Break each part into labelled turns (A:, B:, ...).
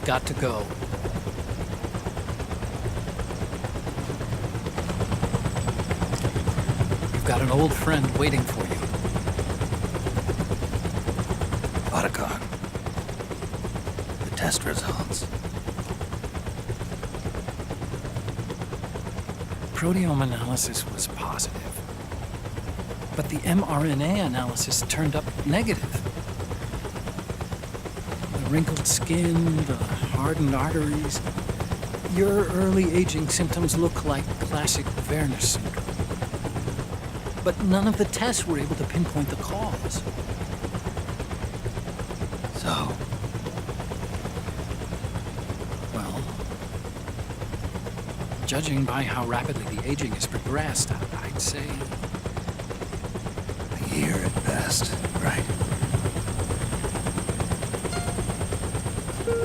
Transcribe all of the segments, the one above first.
A: I've got to go. You've got an old friend waiting for you.
B: Otacon. The test results.
A: Proteome analysis was positive, but the mRNA analysis turned up negative. The wrinkled skin, the hardened arteries. Your early aging symptoms look like classic Werner syndrome. But none of the tests were able to pinpoint the cause.
B: So,
A: Well, judging by how rapidly the aging has progressed, I'd say...
B: a year at best, right?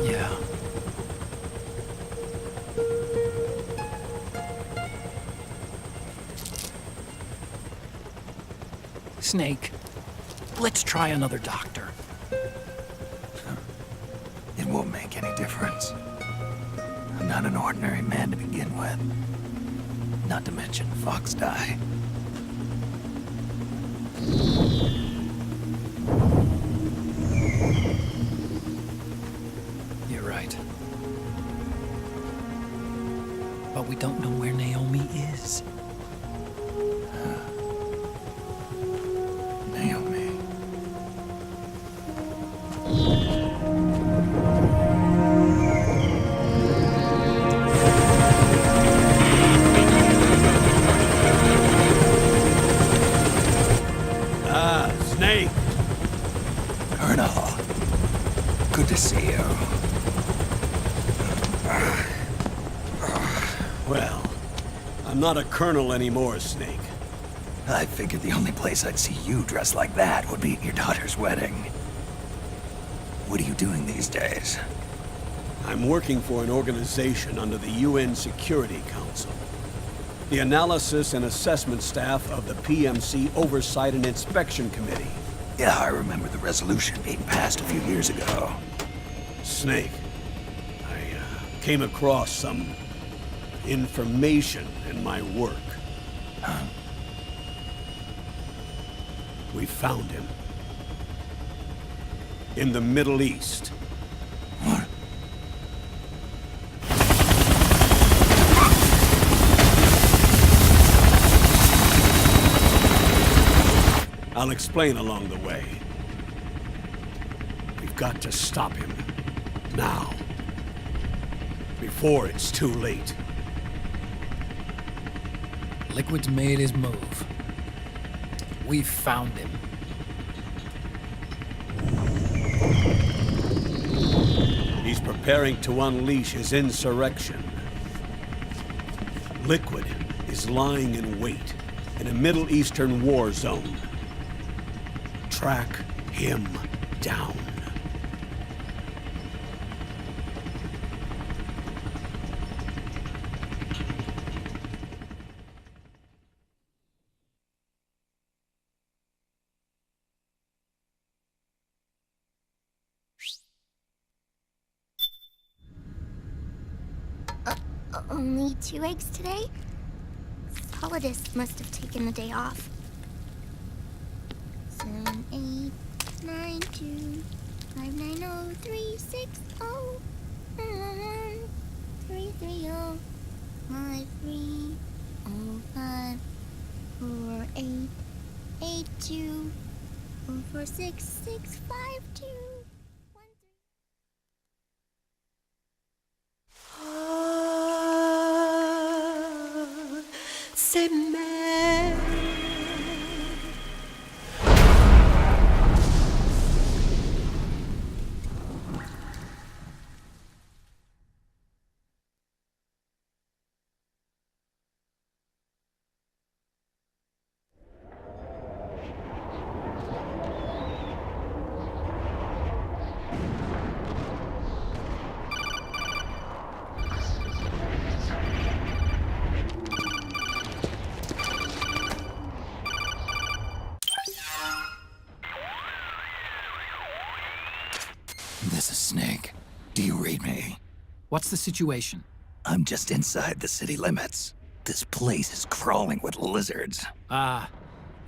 A: Yeah. Snake, let's try another doctor.
B: It won't make any difference. I'm not an ordinary man to begin with. Not to mention Fox die.
A: You're right. But we don't know where Naomi is.
B: Naomi.
C: Snake!
B: Colonel. Good to see you.
C: Well, I'm not a colonel anymore, Snake.
B: I figured the only place I'd see you dressed like that would be at your daughter's wedding. What are you doing these days?
C: I'm working for an organization under the UN Security Council. The Analysis and Assessment Staff of the PMC Oversight and Inspection Committee.
B: Yeah, I remember the resolution being passed a few years ago.
C: Snake, I came across some information in my work.
B: Huh?
C: We found him. In the Middle East.
B: What?
C: I'll explain along the way. We've got to stop him. Now. Before it's too late.
A: Liquid's made his move. We found him.
C: He's preparing to unleash his insurrection. Liquid is lying in wait in a Middle Eastern war zone. Track him down.
D: Only 2 eggs today? Solidus must have taken the day off. 7, 8, 9, 2, 5, 9, 0, 3, 6, 0, 3, 3, 0, 5, 3, 0, 5, 4, 8, 8, 2, 4, 4, 6, 6, 5, 2.
E: C'est mais
B: need me.
A: What's the situation?
B: I'm just inside the city limits. This place is crawling with lizards.
A: Ah,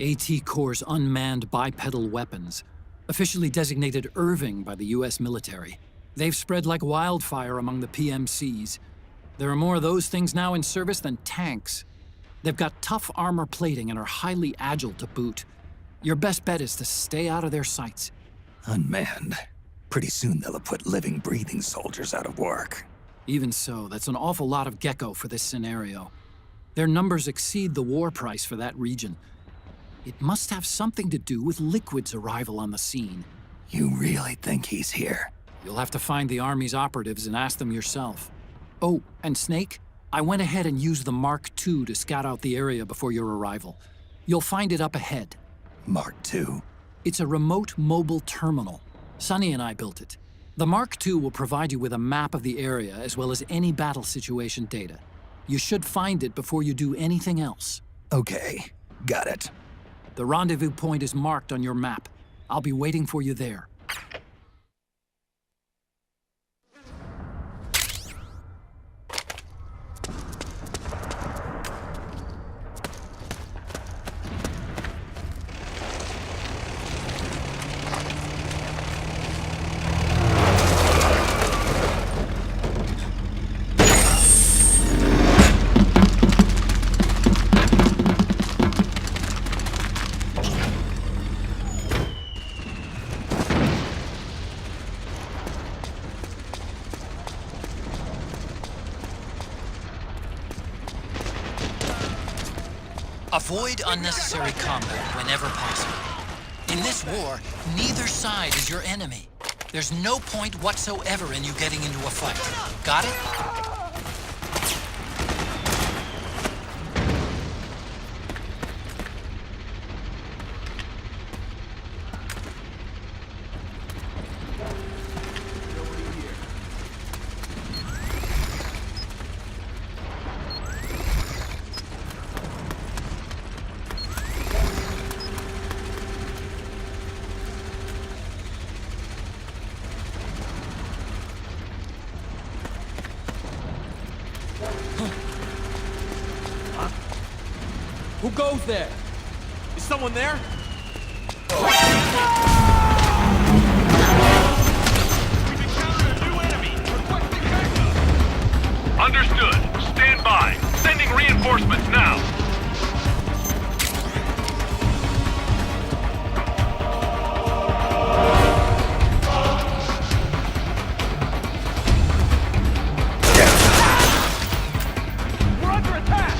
A: AT Corps' unmanned bipedal weapons, officially designated Irving by the US military. They've spread like wildfire among the PMCs. There are more of those things now in service than tanks. They've got tough armor plating and are highly agile to boot. Your best bet is to stay out of their sights.
B: Unmanned. Pretty soon they'll have put living, breathing soldiers out of work.
A: Even so, that's an awful lot of gecko for this scenario. Their numbers exceed the war price for that region. It must have something to do with Liquid's arrival on the scene.
B: You really think he's here?
A: You'll have to find the Army's operatives and ask them yourself. Oh, and Snake, I went ahead and used the Mark II to scout out the area before your arrival. You'll find it up ahead.
B: Mark II?
A: It's a remote mobile terminal. Sonny and I built it. The Mark II will provide you with a map of the area as well as any battle situation data. You should find it before you do anything else.
B: Okay, got it.
A: The rendezvous point is marked on your map. I'll be waiting for you there.
F: Avoid unnecessary combat whenever possible. In this war, neither side is your enemy. There's no point whatsoever in you getting into a fight. Got it?
G: Who goes there? Is someone there?
H: We've encountered a new enemy. Requesting backup. Understood. Stand by. Sending reinforcements now. We're under attack.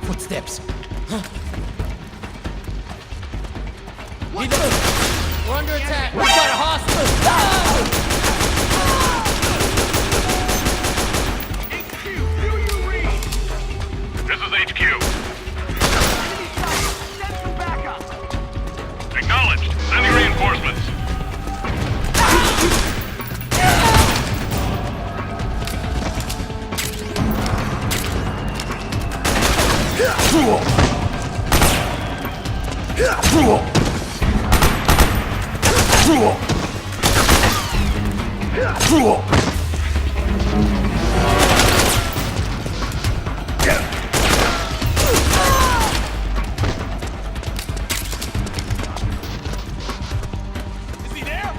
A: Footsteps.
G: We're under attack! We've got a hostile!
H: HQ, do you read? This is HQ. Enemy sighted. Send some backup. Acknowledged. Sending reinforcements. Is he there?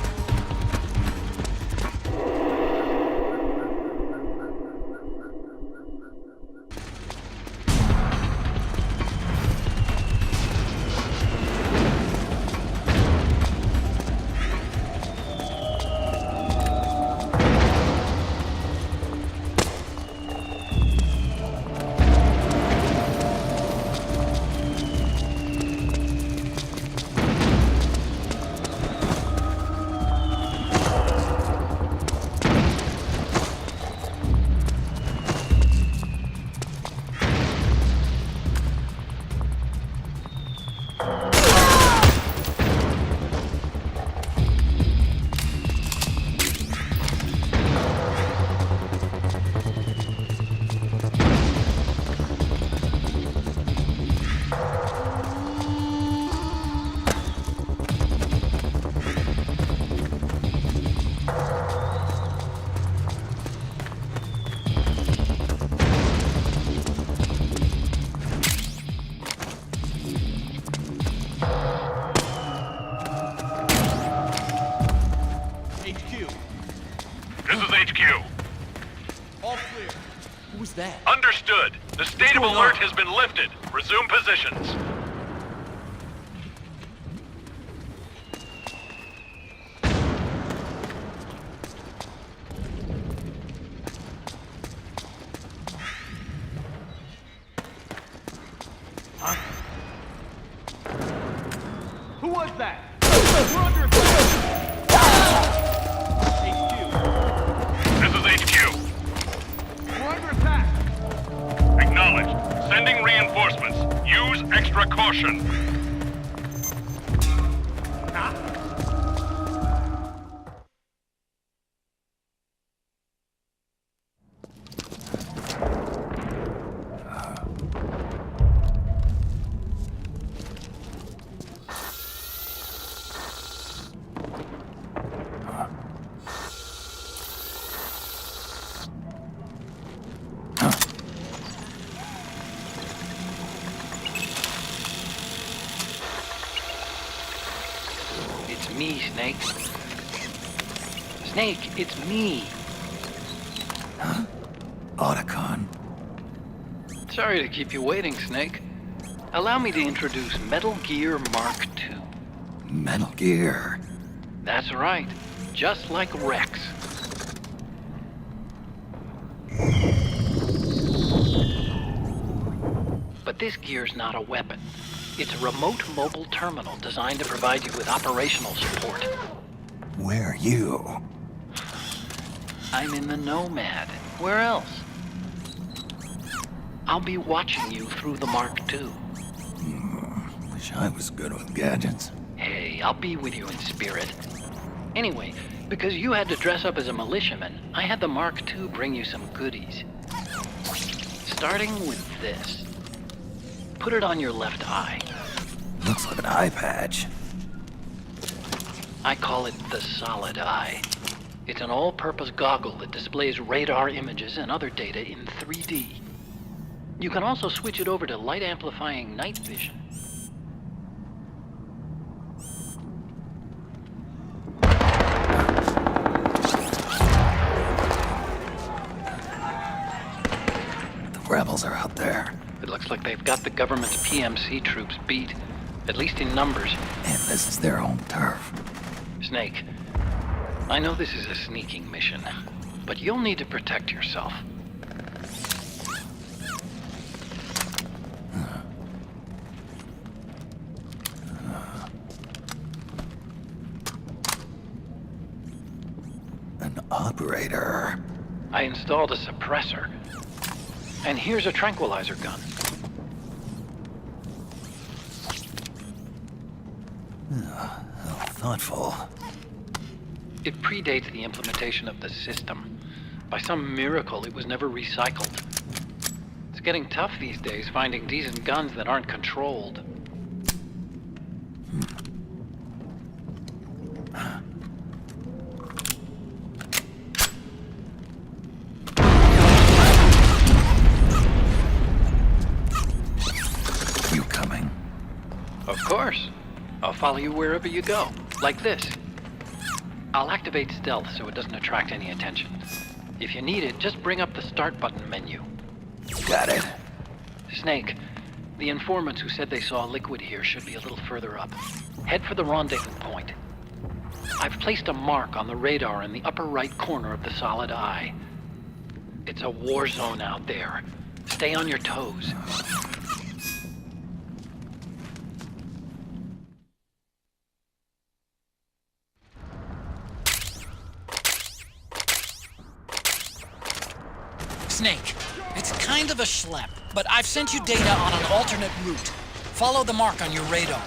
H: This is HQ.
G: All clear. Who was that?
H: Understood. The state of alert has been lifted. Resume positions.
G: Who was that? We're under attack! HQ.
H: This is HQ.
G: We're under attack!
H: Acknowledged. Sending reinforcements. Use extra caution.
F: It's me, Snake. Snake, it's me.
B: Otacon.
F: Sorry to keep you waiting, Snake. Allow me to introduce Metal Gear Mark II.
B: Metal Gear.
F: That's right. Just like Rex. But this gear's not a weapon. It's a remote mobile terminal designed to provide you with operational support.
B: Where are you?
F: I'm in the Nomad. Where else? I'll be watching you through the Mark II.
B: Wish I was good with gadgets.
F: Hey, I'll be with you in spirit. Anyway, because you had to dress up as a militiaman, I had the Mark II bring you some goodies. Starting with this. Put it on your left eye.
B: Looks like an eye patch.
F: I call it the Solid Eye. It's an all-purpose goggle that displays radar images and other data in 3D. You can also switch it over to light-amplifying night vision.
B: The rebels are out there.
F: It looks like they've got the government's PMC troops beat, at least in numbers.
B: And this is their own turf.
F: Snake, I know this is a sneaking mission, but you'll need to protect yourself.
B: An operator.
F: I installed a suppressor. And here's a tranquilizer gun.
B: How thoughtful.
F: It predates the implementation of the system. By some miracle, it was never recycled. It's getting tough these days finding decent guns that aren't controlled.
B: You coming?
F: Of course. I'll follow you wherever you go. Like this. I'll activate stealth so it doesn't attract any attention. If you need it, just bring up the start button menu.
B: Got it.
F: Snake, the informants who said they saw liquid here should be a little further up. Head for the rendezvous point. I've placed a mark on the radar in the upper right corner of the Solid Eye. It's a war zone out there. Stay on your toes. Snake, it's kind of a schlep, but I've sent you data on an alternate route. Follow the mark on your radar.